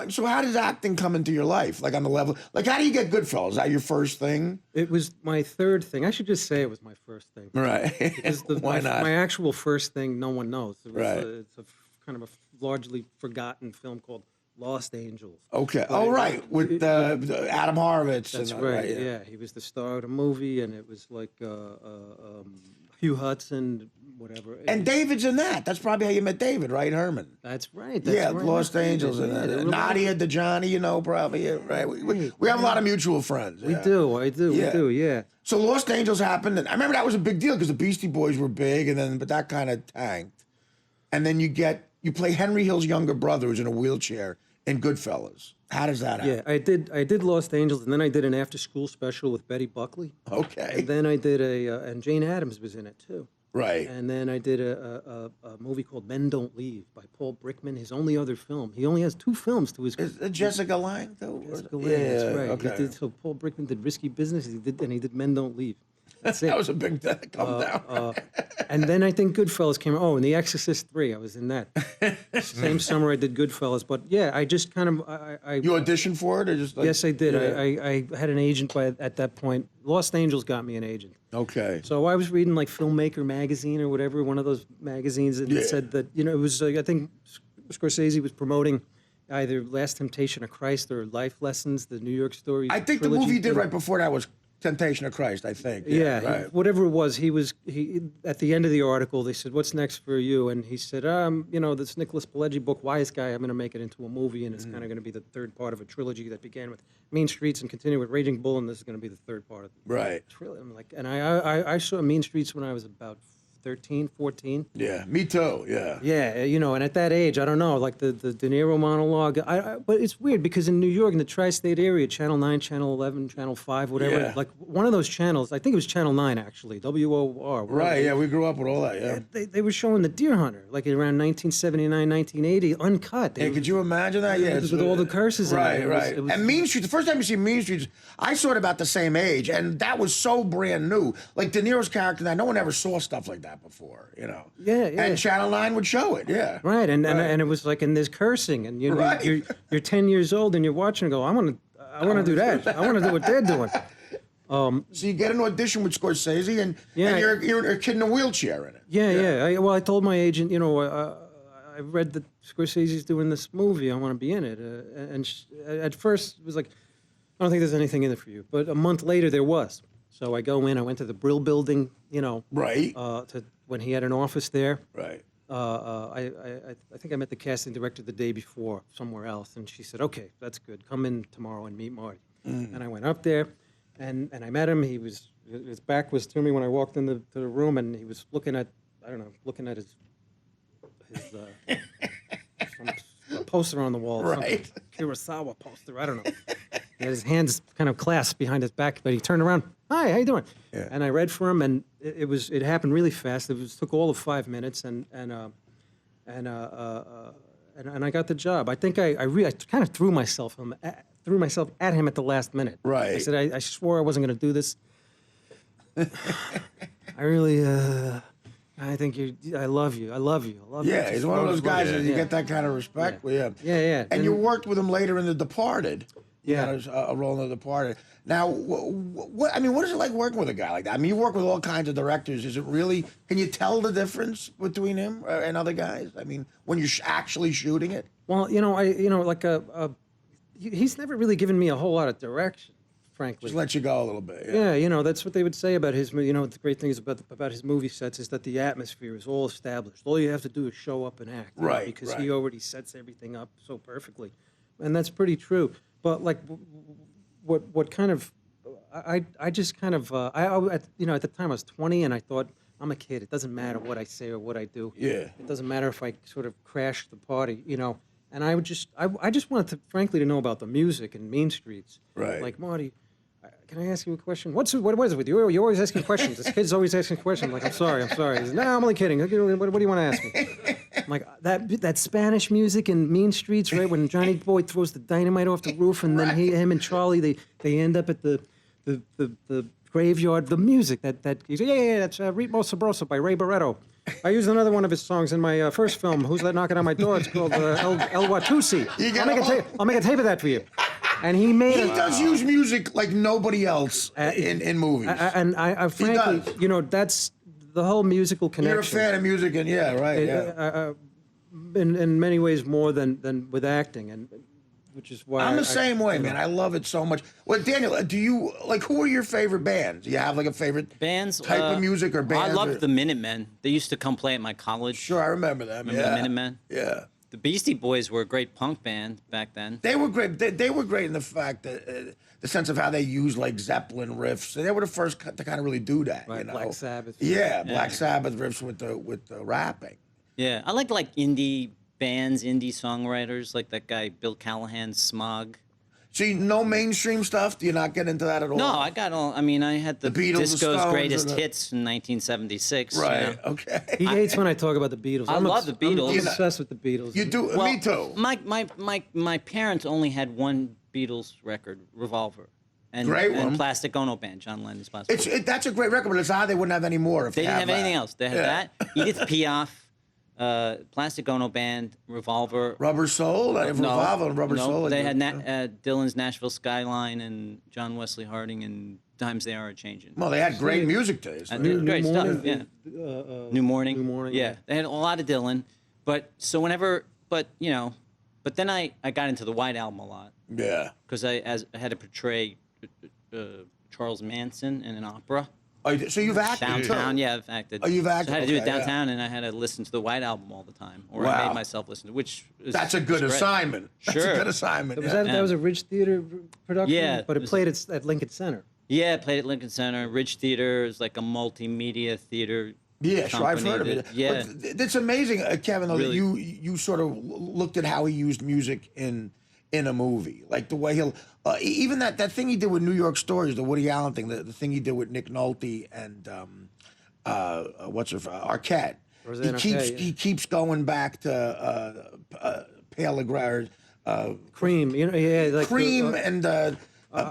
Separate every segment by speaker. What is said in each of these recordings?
Speaker 1: So how does acting come into your life? Like on the level, like how do you get Goodfellas? Is that your first thing?
Speaker 2: It was my third thing. I should just say it was my first thing.
Speaker 1: Right.
Speaker 2: Because
Speaker 1: Why not?
Speaker 2: My actual first thing, no one knows. It was,
Speaker 1: Right.
Speaker 2: It's a kind of a largely forgotten film called Lost Angels.
Speaker 1: Okay.
Speaker 2: But
Speaker 1: With Adam Horowitz.
Speaker 2: That's
Speaker 1: and,
Speaker 2: right. Yeah, he was the star of the movie, and it was like Hugh Hudson, whatever.
Speaker 1: And David's in that. That's probably how you met David, right, Herman?
Speaker 2: That's right.
Speaker 1: Lost Angels and Nadia, Dejani, probably. Yeah, right. We have a lot of mutual friends.
Speaker 2: We do. We do. Yeah.
Speaker 1: So Lost Angels happened, and I remember that was a big deal because the Beastie Boys were big, but that kind of tanked. And then you play Henry Hill's younger brother who's in a wheelchair in Goodfellas. How does that happen?
Speaker 2: Yeah, I did Lost Angels, and then I did an after-school special with Betty Buckley.
Speaker 1: Okay.
Speaker 2: And then I did and Jane Addams was in it too.
Speaker 1: Right.
Speaker 2: And then I did a movie called Men Don't Leave by Paul Brickman, his only other film. He only has 2 films to his
Speaker 1: Is it Jessica Lange, though?
Speaker 2: Jessica Lange, that's right.
Speaker 1: Okay.
Speaker 2: So Paul Brickman did Risky Business, he did Men Don't Leave. That's it.
Speaker 1: That was a big come down.
Speaker 2: And then I think Goodfellas came out. Oh, and The Exorcist 3, I was in that. Same summer I did Goodfellas. But yeah, I just kind of...
Speaker 1: You auditioned for it? Or just like,
Speaker 2: yes, I did.
Speaker 1: Yeah.
Speaker 2: I had an agent at that point. Lost Angels got me an agent.
Speaker 1: Okay.
Speaker 2: So I was reading like Filmmaker magazine or whatever, one of those magazines, and it said that, it was like, I think Scorsese was promoting either Last Temptation of Christ or Life Lessons, the New York Story
Speaker 1: I think
Speaker 2: trilogy.
Speaker 1: the movie he did right before that was Temptation of Christ, I think.
Speaker 2: Yeah,
Speaker 1: right.
Speaker 2: whatever it was, he at the end of the article, they said, "What's next for you?" And he said, this Nicholas Pileggi book, Wise Guy, I'm going to make it into a movie, and it's kind of going to be the third part of a trilogy that began with Mean Streets and continued with Raging Bull, and this is going to be the third part of the
Speaker 1: Right.
Speaker 2: trilogy. I'm like, and I saw Mean Streets when I was about 13, 14.
Speaker 1: Yeah, me too, yeah.
Speaker 2: Yeah, and at that age, I don't know, like the De Niro monologue. But it's weird because in New York, in the tri-state area, Channel 9, Channel 11, Channel 5, whatever, like one of those channels, I think it was Channel 9 actually, WOR.
Speaker 1: Right, yeah, we grew up with all that, yeah.
Speaker 2: They were showing The Deer Hunter, like around 1979, 1980, uncut.
Speaker 1: Hey, could you imagine that? Yeah,
Speaker 2: with all the curses
Speaker 1: right,
Speaker 2: in it.
Speaker 1: Right, And Mean Streets, the first time you see Mean Streets, I saw it about the same age, and that was so brand new. Like De Niro's character, no one ever saw stuff like that before,
Speaker 2: Yeah.
Speaker 1: And Channel 9 would show it, yeah.
Speaker 2: Right, and it was like, and there's cursing, and you're 10 years old, and you're watching and go, I want to do that. I want to do what they're doing.
Speaker 1: So you get an audition with Scorsese, and you're a kid in a wheelchair in it.
Speaker 2: Yeah. I told my agent, I read that Scorsese's doing this movie. I want to be in it. At first, it was like, I don't think there's anything in it for you. But a month later, there was. So I go in. I went to the Brill Building,
Speaker 1: Right.
Speaker 2: When he had an office there.
Speaker 1: Right.
Speaker 2: I think I met the casting director the day before somewhere else, and she said, "Okay, that's good. Come in tomorrow and meet Marty." And I went up there, and I met him. His back was to me when I walked into the room, and he was looking at his some poster on the wall,
Speaker 1: right?
Speaker 2: Some Kurosawa poster. I don't know. He had his hands kind of clasped behind his back, but he turned around. Hi, how you doing?
Speaker 1: Yeah.
Speaker 2: And I read for him, and it happened really fast. It took all of 5 minutes, and I got the job. I think I kind of threw myself at him at the last minute.
Speaker 1: Right.
Speaker 2: I said I swore I wasn't going to do this. I really. I think I love you. I love you.
Speaker 1: Yeah, he's one of those guys that you get that kind of respect.
Speaker 2: Yeah.
Speaker 1: Yeah. And you worked with him later in The Departed.
Speaker 2: Yeah.
Speaker 1: You had a role in The Departed. Now, what is it like working with a guy like that? I mean, you work with all kinds of directors. Is it really? Can you tell the difference between him and other guys? I mean, when you're actually shooting it.
Speaker 2: Well, he's never really given me a whole lot of direction. Frankly.
Speaker 1: Just let you go a little bit.
Speaker 2: Yeah, that's what they would say about his. The great thing is about his movie sets is that the atmosphere is all established. All you have to do is show up and act.
Speaker 1: Right.
Speaker 2: Because he already sets everything up so perfectly, and that's pretty true. But like, what kind of, I just kind of, at the time I was 20 and I thought I'm a kid. It doesn't matter what I say or what I do.
Speaker 1: Yeah.
Speaker 2: It doesn't matter if I sort of crash the party. And I just wanted to, frankly, to know about the music and Mean Streets.
Speaker 1: Right.
Speaker 2: Like, Marty, can I ask you a question? What is it with you? You're always asking questions. This kid's always asking questions. I'm like, I'm sorry. He says, no, I'm only kidding. What do you want to ask me? I'm like, that Spanish music in Mean Streets, right? When Johnny Boy throws the dynamite off the roof, and then him and Charlie, they end up at the Graveyard, the music that that's Ritmo Sabroso by Ray Barretto. I used another one of his songs in my first film, Who's That Knocking on My Door? It's called El Watusi. I'll make a tape of that for you. And he made
Speaker 1: He does use music like nobody else in movies.
Speaker 2: And I frankly,
Speaker 1: does.
Speaker 2: you know, that's the whole musical connection.
Speaker 1: You're a fan of music, and
Speaker 2: In many ways more than with acting, and which is why
Speaker 1: I'm the same way, man. I love it so much. Well, Daniel, do you like? Who are your favorite bands? Do you have like a favorite
Speaker 3: bands
Speaker 1: type of music or band?
Speaker 3: I loved the Minutemen. They used to come play at my college.
Speaker 1: Sure, I remember them.
Speaker 3: Remember the Minutemen?
Speaker 1: Yeah.
Speaker 3: The Beastie Boys were a great punk band back then.
Speaker 1: They were great. They were great in the fact that the sense of how they used like Zeppelin riffs. They were the first to kind of really do that.
Speaker 2: Right,
Speaker 1: you know?
Speaker 2: Black Sabbath.
Speaker 1: Yeah, Black Sabbath riffs with the rapping.
Speaker 3: Yeah, I like indie bands, indie songwriters, like that guy Bill Callahan, Smog.
Speaker 1: See, no mainstream stuff. Do you not get into that at all?
Speaker 3: No, I got all. I mean, I had the
Speaker 1: Beatles, the
Speaker 3: disco's
Speaker 1: Stones,
Speaker 3: greatest
Speaker 1: and the-
Speaker 3: hits in 1976.
Speaker 1: Right.
Speaker 3: You know?
Speaker 1: Okay.
Speaker 2: He hates when I talk about the Beatles.
Speaker 3: I love the Beatles.
Speaker 2: I'm obsessed with the Beatles.
Speaker 1: You do.
Speaker 3: Well,
Speaker 1: Me too.
Speaker 3: My parents only had one Beatles record, Revolver, and,
Speaker 1: Great one.
Speaker 3: and Plastic Ono Band, John Lennon's Plastic.
Speaker 1: That's a great record, but it's odd they wouldn't have any more. If
Speaker 3: They didn't have
Speaker 1: that.
Speaker 3: anything else. They had that, Edith Piaf, Plastic Ono Band, Revolver.
Speaker 1: Rubber Soul. They have Revolver and Rubber
Speaker 3: no,
Speaker 1: Soul.
Speaker 3: They had Dylan's Nashville Skyline and John Wesley Harding and Times They Are A Changin'.
Speaker 1: Well, they had great music taste.
Speaker 3: And great stuff. Yeah. New Morning.
Speaker 2: New Morning.
Speaker 3: Yeah, they had a lot of Dylan, but then I got into the White Album a lot
Speaker 1: Yeah.
Speaker 3: because I had to portray Charles Manson in an opera.
Speaker 1: Oh, so you've acted
Speaker 3: Downtown,
Speaker 1: too?
Speaker 3: yeah, I've acted.
Speaker 1: Oh, you've acted,
Speaker 3: So I had to do it
Speaker 1: okay, yeah.
Speaker 3: downtown, and I had to listen to the White Album all the time, or I
Speaker 1: Wow.
Speaker 3: made myself listen to, which is
Speaker 1: That's a good
Speaker 3: great.
Speaker 1: assignment. That's
Speaker 3: Sure.
Speaker 1: a good assignment.
Speaker 2: Was
Speaker 1: yeah.
Speaker 2: that was a Ridge Theater production?
Speaker 3: Yeah,
Speaker 2: but
Speaker 3: it
Speaker 2: it
Speaker 3: was-
Speaker 2: played at Lincoln Center.
Speaker 3: Yeah, I played at Lincoln Center. Ridge Theater is like a multimedia theater.
Speaker 1: Yeah, sure, I've
Speaker 3: company
Speaker 1: heard of it.
Speaker 3: that- Yeah,
Speaker 1: But it's amazing, Kevin, though,
Speaker 3: Really.
Speaker 1: that you sort of looked at how he used music in a movie, like the way he'll even that thing he did with New York Stories, the Woody Allen thing, the thing he did with Nick Nolte and Arquette.
Speaker 2: Roseanne Arquette, yeah.
Speaker 1: He keeps going back to Pale Legre,
Speaker 2: Cream, you know, yeah, like
Speaker 1: Cream and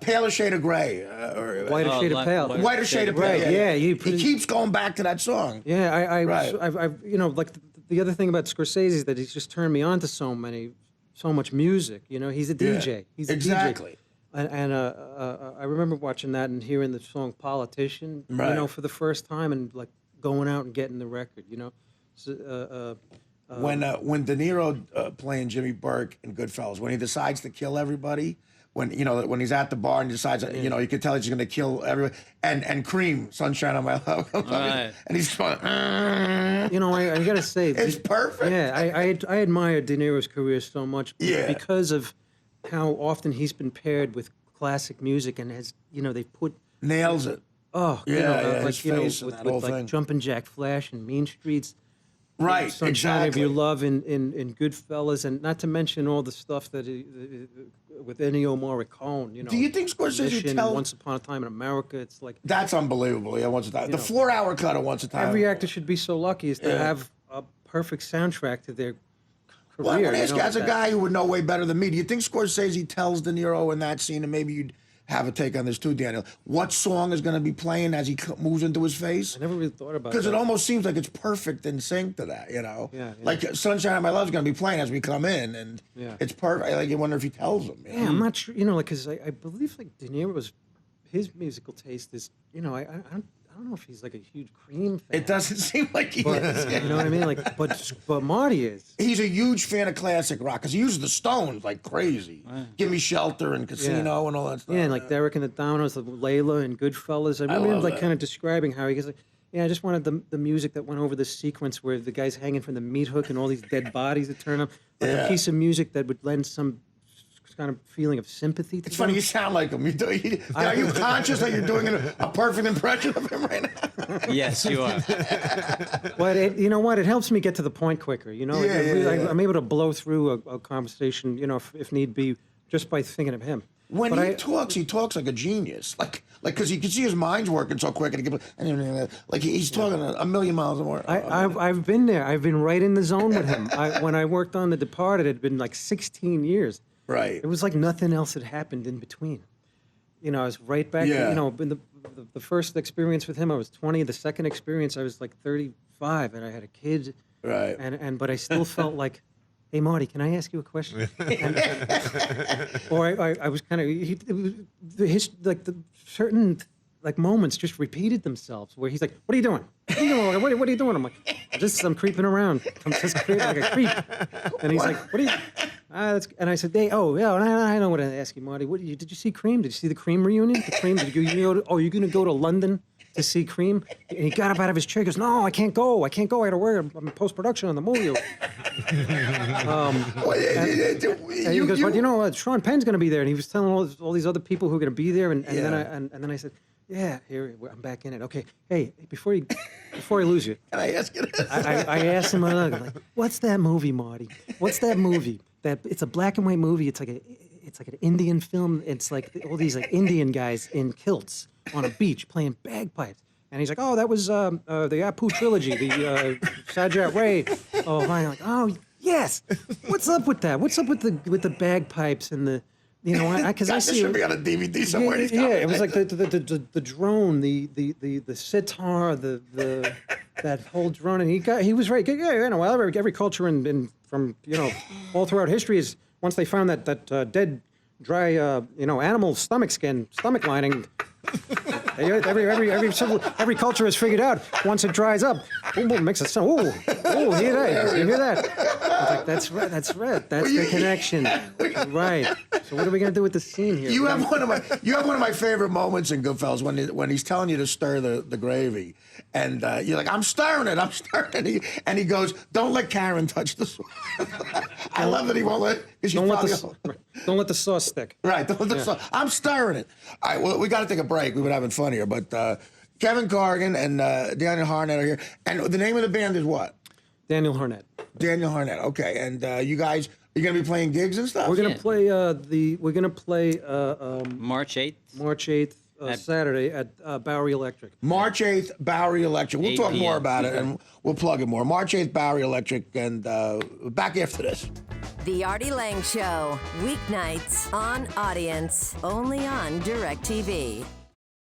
Speaker 1: Paler Shade of Gray, or
Speaker 2: Whiter
Speaker 3: Oh,
Speaker 2: Shade of
Speaker 3: like
Speaker 2: Pale.
Speaker 1: Whiter Shade of Pale.
Speaker 2: Right, yeah,
Speaker 1: he
Speaker 2: he
Speaker 1: keeps going back to that song.
Speaker 2: Yeah,
Speaker 1: Right.
Speaker 2: I've you know, like the other thing about Scorsese is that he's just turned me on to so much music. You know, he's a DJ. He's a
Speaker 1: Exactly.
Speaker 2: DJ. And I remember watching that and hearing the song "Politician,"
Speaker 1: Right.
Speaker 2: you know, for the first time, and like going out and getting the record. You know, so,
Speaker 1: When De Niro playing Jimmy Burke in Goodfellas, when he decides to kill everybody, when he's at the bar and decides, you can tell he's going to kill everybody, and Cream, Sunshine on My Love,
Speaker 3: Right.
Speaker 1: and he's going,
Speaker 2: you know, I gotta say,
Speaker 1: it's perfect.
Speaker 2: Yeah, I admire De Niro's career so much
Speaker 1: Yeah.
Speaker 2: because of how often he's been paired with classic music and has, you know, they put
Speaker 1: Nails it.
Speaker 2: oh, you
Speaker 1: Yeah,
Speaker 2: know,
Speaker 1: yeah,
Speaker 2: like
Speaker 1: his
Speaker 2: you know,
Speaker 1: face and
Speaker 2: with,
Speaker 1: that
Speaker 2: with
Speaker 1: whole
Speaker 2: like
Speaker 1: thing.
Speaker 2: Jumpin' Jack Flash and Mean Streets.
Speaker 1: Right,
Speaker 2: Sunshine of Your
Speaker 1: exactly.
Speaker 2: Love in Goodfellas, and not to mention all the stuff that with Ennio Morricone. You know,
Speaker 1: Do you think Scorsese
Speaker 2: Mission,
Speaker 1: tells-
Speaker 2: Once Upon a Time in America? It's like
Speaker 1: That's unbelievable. Yeah, Once a Time. The
Speaker 2: know,
Speaker 1: 4-hour cut of Once a Time.
Speaker 2: every actor should be so lucky as to
Speaker 1: Yeah.
Speaker 2: have a perfect soundtrack to their career.
Speaker 1: Well, I want to ask you,
Speaker 2: know,
Speaker 1: as a
Speaker 2: that-
Speaker 1: guy who would know way better than me, do you think Scorsese tells De Niro in that scene, and maybe you'd have a take on this too, Daniel, what song is going to be playing as he moves into his face?
Speaker 2: I never really thought about
Speaker 1: Because
Speaker 2: that.
Speaker 1: it almost seems like it's perfect in sync to that, you know?
Speaker 2: Yeah, yeah.
Speaker 1: Like Sunshine of My Love is going to be playing as we come in, and
Speaker 2: Yeah.
Speaker 1: it's perfect. Like, you wonder if he tells them.
Speaker 2: Yeah, I'm not sure. You know, like because I believe like De Niro's his musical taste is, you know, I don't know if he's like a huge Cream fan.
Speaker 1: It doesn't seem like he
Speaker 2: But,
Speaker 1: is.
Speaker 2: you know what I mean? Like, but Marty is.
Speaker 1: He's a huge fan of classic rock because he uses the Stones like crazy. Give Me Shelter and Casino and all that stuff.
Speaker 2: Yeah, and like Derek and the Dominoes, like Layla and Goodfellas. I remember him
Speaker 1: love
Speaker 2: like
Speaker 1: that.
Speaker 2: kind of describing how he goes like, yeah, I just wanted the music that went over the sequence where the guy's hanging from the meat hook and all these dead bodies that turn up. Like
Speaker 1: Yeah.
Speaker 2: a piece of music that would lend some kind of feeling of sympathy to
Speaker 1: It's funny,
Speaker 2: them.
Speaker 1: you sound like him. Are you conscious that you're doing a perfect impression of him right now?
Speaker 3: yes, you are.
Speaker 2: But you know what? It helps me get to the point quicker. You know,
Speaker 1: Yeah.
Speaker 2: I'm able to blow through a conversation, you know, if need be, just by thinking of him.
Speaker 1: When
Speaker 2: But
Speaker 1: he talks like a genius. Like, because you can see his mind's working so quick, and he can, like he's talking a million miles an hour.
Speaker 2: I've been there. I've been right in the zone with him. When I worked on The Departed, it had been like 16 years.
Speaker 1: Right.
Speaker 2: It was like nothing else had happened in between. You know, I was right back.
Speaker 1: Yeah.
Speaker 2: You know, the first experience with him, I was 20. The second experience, I was like 35, and I had a kid.
Speaker 1: Right.
Speaker 2: But I still felt like, hey, Marty, can I ask you a question? Or I was kind of, the certain like moments just repeated themselves where he's like, what are you doing? What are you doing? What are you doing? I'm like, I'm creeping around. I'm just creeping like a creep. And he's like, what are you? And I said, hey, oh, yeah, I know what to ask you, Marty. Did you see Cream? Did you see the Cream reunion? The Cream, you're going to go to London to see Cream? And he got up out of his chair. He goes, no, I can't go. I got to work. I'm in post-production on the movie. And he goes, but you know, Sean Penn's going to be there. And he was telling all these other people who are going to be there. And then I said, yeah, here, I'm back in it. Okay, hey, before I lose you.
Speaker 1: Can I ask you this?
Speaker 2: I asked him, I'm like, what's that movie, Marty? What's that movie? It's a black and white movie. It's like an Indian film. It's like all these like Indian guys in kilts on a beach playing bagpipes. And he's like, oh, that was the Apu trilogy, the Sajat Ray. Oh, I'm like, oh, yes. What's up with that? What's up with the bagpipes and the, you know, because I see
Speaker 1: this should be on a DVD somewhere.
Speaker 2: Yeah, it was like the drone, the sitar, that whole drone, and he was right. Yeah, you know, every culture from all throughout history is once they found that dead, dry animal stomach lining. Every culture has figured out once it dries up, boom, boom, makes a sound. Ooh, hear that? You hear that? I was like, that's right. That's the connection. Right. So what are we gonna do with the scene here?
Speaker 1: You have one of my favorite moments in Goodfellas when he's telling you to stir the gravy, and you're like, I'm stirring it, and he goes, don't let Karen touch the sauce. I love that he won't let.
Speaker 2: Don't let the sauce stick.
Speaker 1: Right. Don't let the sauce. I'm stirring it. All right. Well, we got to take a break. We've been having fun here, but Kevin Corrigan and Daniel Harnett are here, and the name of the band is what?
Speaker 2: Daniel Harnett.
Speaker 1: Daniel Harnett. Okay, and you guys. You're gonna be playing gigs and stuff.
Speaker 2: We're gonna play
Speaker 3: March 8th.
Speaker 2: March 8th, Saturday at Bowery Electric.
Speaker 1: March 8th, Bowery Electric. We'll
Speaker 3: 8
Speaker 1: talk more
Speaker 3: p.m.
Speaker 1: about it and we'll plug it more. March 8th, Bowery Electric, and back after this.
Speaker 4: The Artie Lange Show, weeknights on Audience, only on DirecTV.